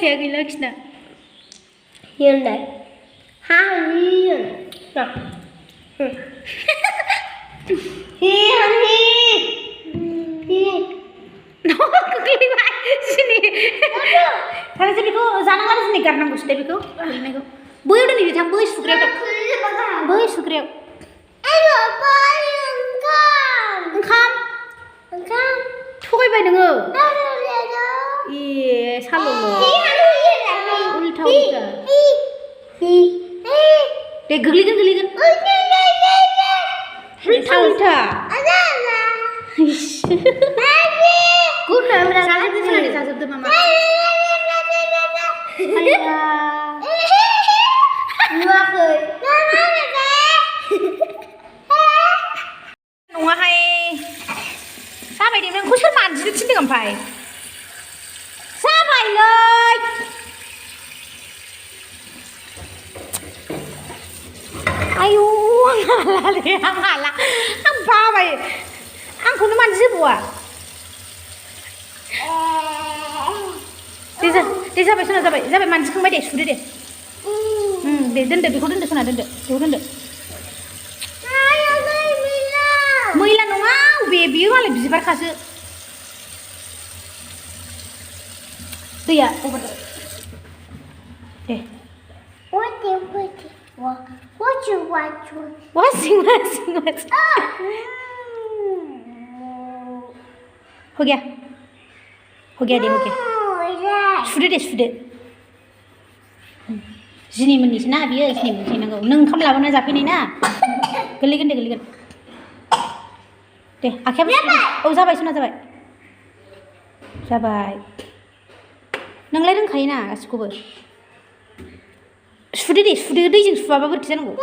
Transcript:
आखाया गैला खिना हियोलाय हाहियो ना हि गोग्लैबाय सिनि थांसै बेखौ जानांगौ आरो दिनै गारनांगौसो दे बेखौ गोलैनायखौ बैयाव दोनै थां बै सुग्रायाव बै सुग्रायाव ओंखाम थगायबाय नोङो ए साल'ल' उल्था दे गोग्लैगोन उल्था गुरनो जाजोबदो मामा नुवाखै नङाहाय जाबाय दे नोंखौ सोर मानजिनो थिनदों ओमफ्राय जाबायलै आयौ आं हाला आं बाबाय आंखौनो मानजिहोबावा दे जाबाय सना जाबाय मानजिखांबाय दे सुदो दे दे दोनदो बेखौ दोनदो सना दोनदो बेखौ दोनदो मैला नङा बियो मालाय बिबारखासो दैया अभार दे वाशिंग हो गया दे हो गया सुदो दे सुदो जिनि मोननिसो ना बियो जिनि मोनसै नांगौ नों ओंखाम लाबोना जाफैनाय ना गोलैगोन दे आखायाबो औ जाबाय सना जाबाय नोंलाय रोंखायोना गासिखौबो सुदो दैजों सुवाबा बोरैथो जानांगौ